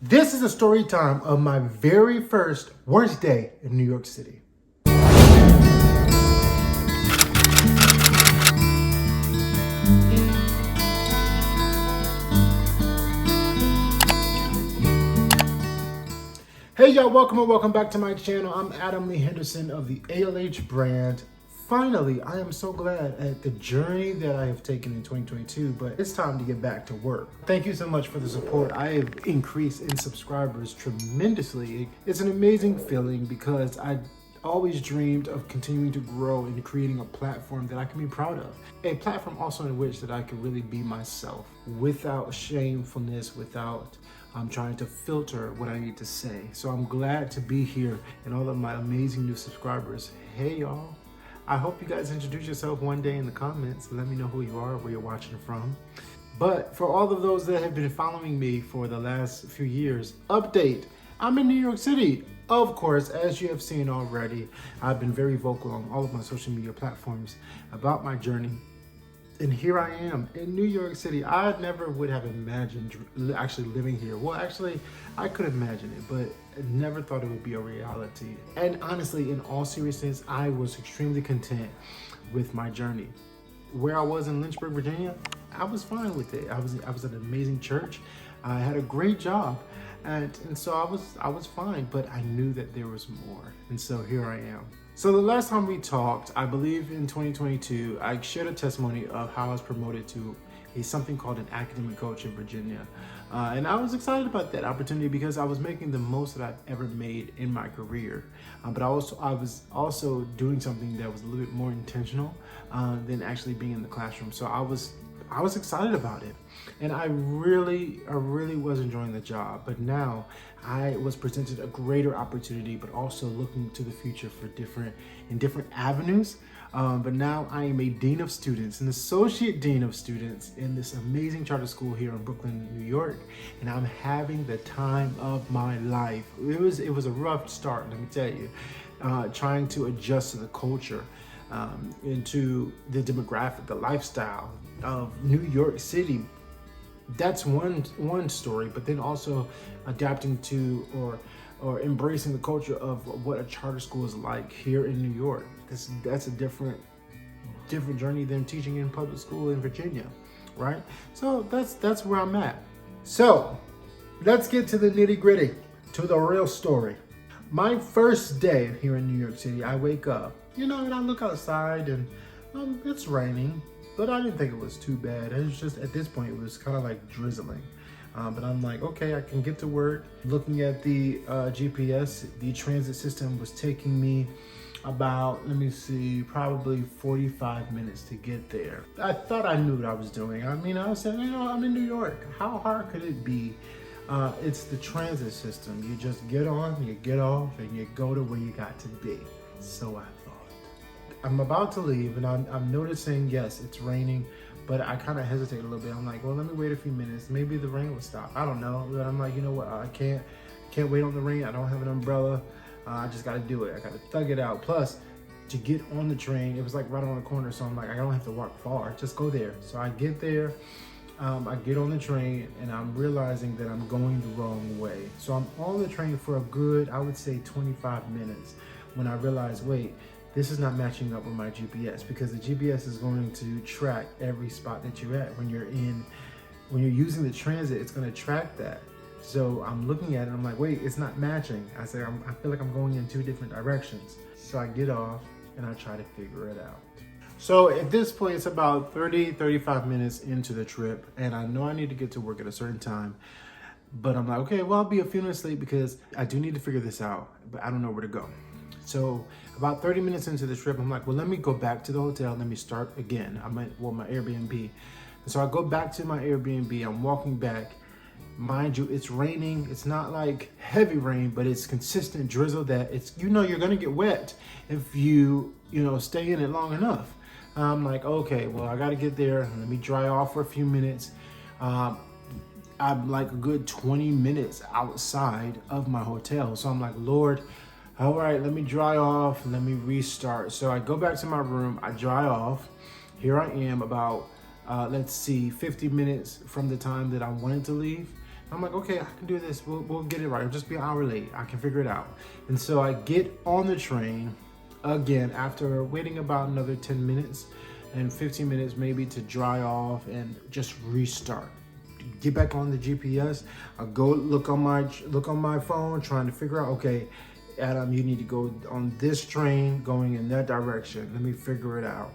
This is a story time of my very first worst day in New York City. Hey y'all, welcome and welcome back to my channel. I'm Adam Lee Henderson of the ALH brand. Finally, I am so glad at the journey that I have taken in 2022, but it's time to get back to work. Thank you so much for the support. I have increased in subscribers tremendously. It's an amazing feeling because I always dreamed of continuing to grow and creating a platform that I can be proud of. A platform also in which that I can really be myself without shamefulness, without trying to filter what I need to say. So I'm glad to be here and all of my amazing new subscribers. Hey y'all. I hope you guys introduce yourself one day in the comments. Let me know who you are, where you're watching from. But for all of those that have been following me for the last few years, update, I'm in New York City. Of course, as you have seen already, I've been very vocal on all of my social media platforms about my journey. And here I am in New York City. I never would have imagined actually living here. Well, actually, I could imagine it, but I never thought it would be a reality. And honestly, in all seriousness, I was extremely content with my journey. Where I was in Lynchburg, Virginia, I was fine with it. I was at an amazing church. I had a great job. And so I was fine, but I knew that there was more. And so here I am. So the last time we talked, I believe in 2022, I shared a testimony of how I was promoted to something called an academic coach in Virginia. And I was excited about that opportunity because I was making the most that I've ever made in my career. But I was also doing something that was a little bit more intentional than actually being in the classroom. So I was excited about it. And I really was enjoying the job. But now I was presented a greater opportunity, but also looking to the future for different avenues. But now I am a dean of students, an associate dean of students in this amazing charter school here in Brooklyn, New York. And I'm having the time of my life. It was a rough start, let me tell you, trying to adjust to the culture, into the demographic, the lifestyle of New York City. That's one story, but then also adapting to or embracing the culture of what a charter school is like here in New York. That's a different journey than teaching in public school in Virginia, right? So that's where I'm at. So let's get to the nitty-gritty, to the real story. My first day here in New York City, I wake up, and I look outside and it's raining. But I didn't think it was too bad. It was just, at this point, it was kind of like drizzling. But I'm like, okay, I can get to work. Looking at the GPS, the transit system was taking me about, probably 45 minutes to get there. I thought I knew what I was doing. I said, I'm in New York. How hard could it be? It's the transit system. You just get on, you get off, and you go to where you got to be. So I thought. I'm about to leave and I'm noticing, yes, it's raining, but I kind of hesitate a little bit. I'm like, well, let me wait a few minutes. Maybe the rain will stop. I don't know. But I'm like, you know what? I can't wait on the rain. I don't have an umbrella. I just got to do it. I got to thug it out. Plus, to get on the train, it was like right on the corner. So I'm like, I don't have to walk far. Just go there. So I get there. I get on the train and I'm realizing that I'm going the wrong way. So I'm on the train for a good, I would say 25 minutes when I realize, wait, this is not matching up with my GPS, because the GPS is going to track every spot that you're at. When you're using the transit, it's going to track that. So I'm looking at it, I'm like, wait, it's not matching. I say, I feel like I'm going in two different directions. So I get off and I try to figure it out. So at this point, it's about 35 minutes into the trip, and I know I need to get to work at a certain time. But I'm like, okay, well, I'll be a few minutes late because I do need to figure this out, but I don't know where to go. So about 30 minutes into the trip, I'm like, well, let me go back to the hotel. Let me start again. My Airbnb. And so I go back to my Airbnb. I'm walking back. Mind you, it's raining. It's not like heavy rain, but it's consistent drizzle that it's, you're going to get wet if you stay in it long enough. I'm like, okay, well, I got to get there. Let me dry off for a few minutes. I'm like a good 20 minutes outside of my hotel. So I'm like, Lord, all right, let me dry off, let me restart. So I go back to my room, I dry off. Here I am about, 50 minutes from the time that I wanted to leave. I'm like, okay, I can do this. We'll get it right. It'll just be an hour late. I can figure it out. And so I get on the train again after waiting about another 10 minutes and 15 minutes maybe to dry off and just restart. Get back on the GPS. I go look on my phone, trying to figure out, okay, Adam, you need to go on this train going in that direction. Let me figure it out.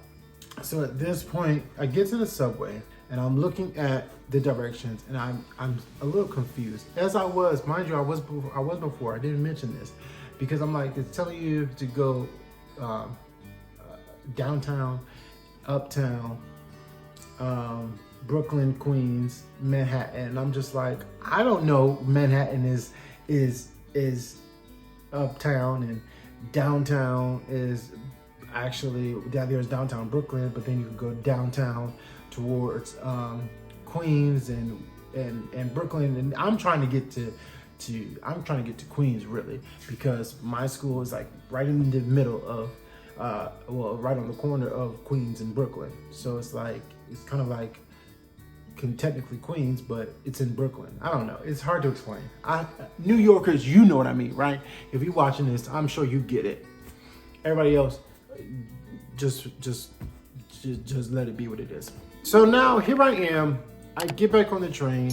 So at this point, I get to the subway and I'm looking at the directions and I'm a little confused. As I was, mind you, I was before. I didn't mention this because I'm like, it's telling you to go downtown, uptown, Brooklyn, Queens, Manhattan. And I'm just like, I don't know. Manhattan is uptown and downtown is actually, there's downtown Brooklyn, but then you can go downtown towards Queens and Brooklyn. And I'm trying to get to Queens really, because my school is like right in the middle of right on the corner of Queens and Brooklyn. So it's like, it's kind of like technically Queens, but it's in Brooklyn. I don't know. It's hard to explain. New Yorkers, you know what I mean, right? If you're watching this, I'm sure you get it. Everybody else, just let it be what it is. So now here I am. I get back on the train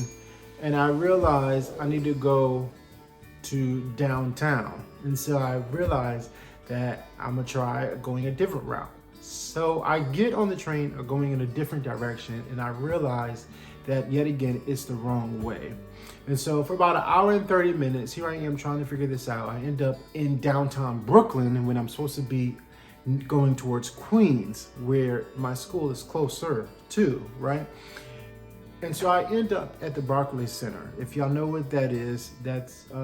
and I realize I need to go to downtown. And so I realize that I'm gonna try going a different route. So I get on the train going in a different direction and I realize that yet again, it's the wrong way. And so for about an hour and 30 minutes, here I am trying to figure this out. I end up in downtown Brooklyn and when I'm supposed to be going towards Queens, where my school is closer to, right? And so I end up at the Barclays Center. If y'all know what that is, that's, I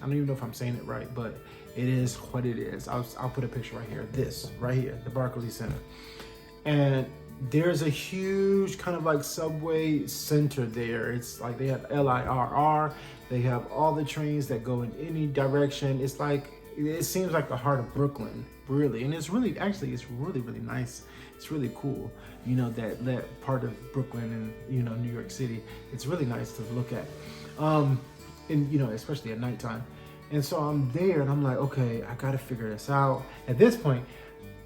don't even know if I'm saying it right, but it is what it is. I'll put a picture right here. This right here, the Barclays Center. And there's a huge kind of like subway center there. It's like they have LIRR. They have all the trains that go in any direction. It's like, it seems like the heart of Brooklyn, really. And it's really, actually, it's really, really nice. It's really cool, you know, that part of Brooklyn and, you know, New York City. It's really nice to look at, and, you know, especially at nighttime. And so I'm there and I'm like, okay, I gotta figure this out. At this point,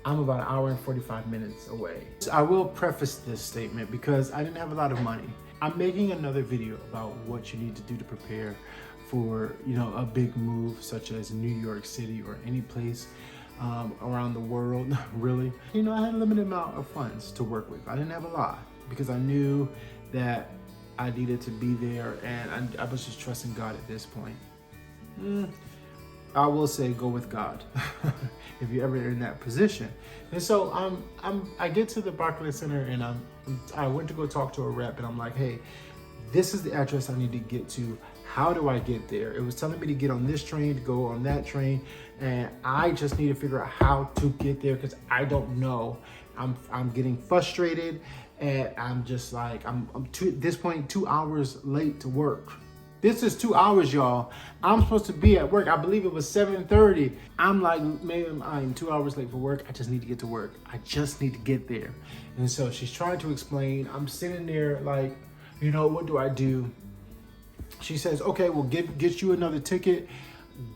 I'm about an hour and 45 minutes away. So I will preface this statement because I didn't have a lot of money. I'm making another video about what you need to do to prepare for, you know, a big move such as New York City or any place around the world, really. You know, I had a limited amount of funds to work with. I didn't have a lot because I knew that I needed to be there and I was just trusting God at this point. I will say go with God if you're ever in that position. And so I get to the Barclays Center and I went to go talk to a rep and I'm like, hey, this is the address I need to get to. How do I get there? It was telling me to get on this train, to go on that train, and I just need to figure out how to get there because I don't know. I'm getting frustrated and I'm just like, I'm at this point 2 hours late to work. This is 2 hours, y'all. I'm supposed to be at work. I believe it was 7:30. I'm like, man, I'm 2 hours late for work. I just need to get to work. I just need to get there. And so she's trying to explain. I'm sitting there like, you know, what do I do? She says, okay, we'll get you another ticket.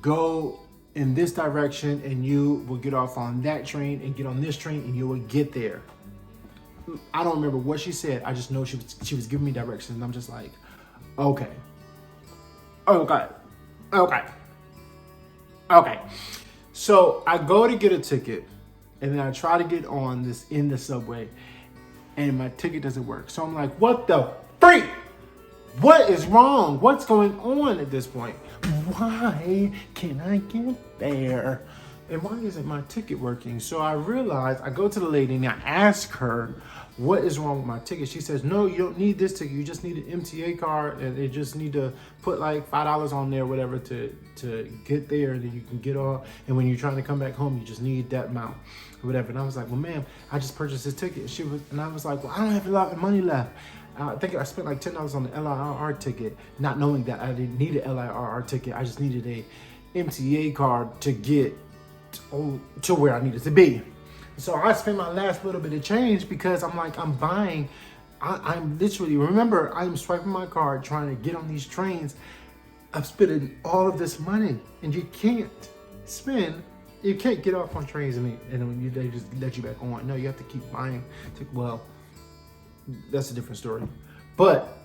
Go in this direction and you will get off on that train and get on this train and you will get there. I don't remember what she said. I just know she was giving me directions and I'm just like, okay. Okay. So I go to get a ticket and then I try to get on this in the subway and my ticket doesn't work. So I'm like, what the freak? What is wrong? What's going on at this point? Why can't I get there? And why isn't my ticket working? So I realize, I go to the lady and I ask her, what is wrong with my ticket? She says, no, you don't need this ticket. You just need an MTA card and they just need to put like $5 on there, whatever, to get there. And then you can get off. And when you're trying to come back home, you just need that amount or whatever. And I was like, well, ma'am, I just purchased this ticket. And I was like, well, I don't have a lot of money left. I think I spent like $10 on the LIRR ticket, not knowing that I didn't need an LIRR ticket. I just needed a MTA card to get to where I needed to be. So I spent my last little bit of change because I'm like, I'm buying I'm literally, remember, I'm swiping my card trying to get on these trains. I'm spending all of this money, and you can't get off on trains and they just let you back on. No, you have to keep buying. Well, that's a different story. But,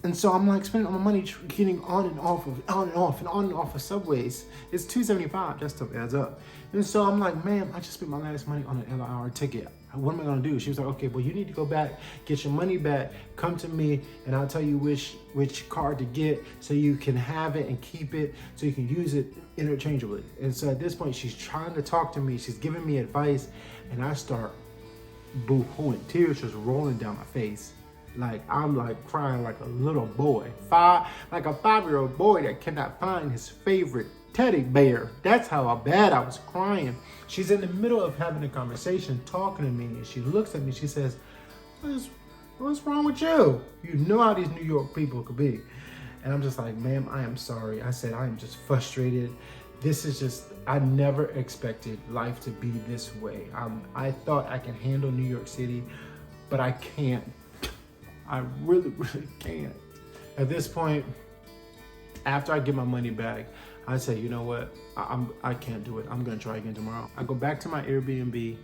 and so I'm like spending all my money getting on and off of subways. It's $2.75. That stuff adds up. And so I'm like, ma'am, I just spent my last money on an LIR ticket. What am I gonna do? She was like, okay, well, you need to go back, get your money back, come to me, and I'll tell you which card to get so you can have it and keep it so you can use it interchangeably. And so at this point, she's trying to talk to me. She's giving me advice, and I start boo-hooing. Tears just rolling down my face. Like I'm like crying like a little boy, like a 5-year-old boy that cannot find his favorite teddy bear. That's how bad I was crying. She's in the middle of having a conversation, talking to me, and she looks at me. She says, "What's wrong with you? You know how these New York people could be." And I'm just like, "Ma'am, I am sorry." I said, "I am just frustrated. This is just, I never expected life to be this way. I thought I can handle New York City, but I can't. I really, really can't." At this point, after I get my money back, I say, you know what? I can't do it. I'm gonna try again tomorrow. I go back to my Airbnb,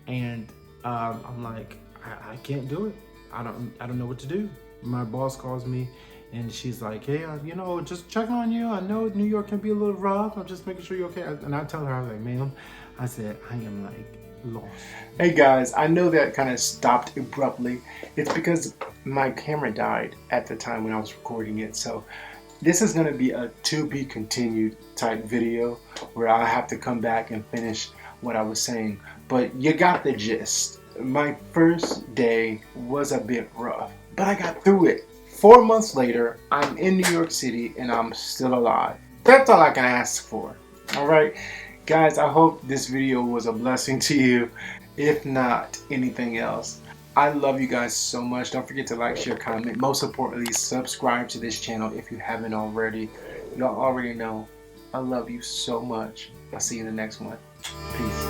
and I'm like, I can't do it. I don't know what to do. My boss calls me, and she's like, hey, just checking on you. I know New York can be a little rough. I'm just making sure you're okay. And I tell her, I was like, ma'am, I said, I am like lost. Hey guys, I know that kind of stopped abruptly. It's because my camera died at the time when I was recording it. So this is going to be a to be continued type video where I have to come back and finish what I was saying. But you got the gist. My first day was a bit rough, but I got through it. 4 months later, I'm in New York City and I'm still alive. That's all I can ask for. All right, guys, I hope this video was a blessing to you. If not anything else, I love you guys so much. Don't forget to like, share, comment. Most importantly, subscribe to this channel if you haven't already. Y'all already know I love you so much. I'll see you in the next one. Peace.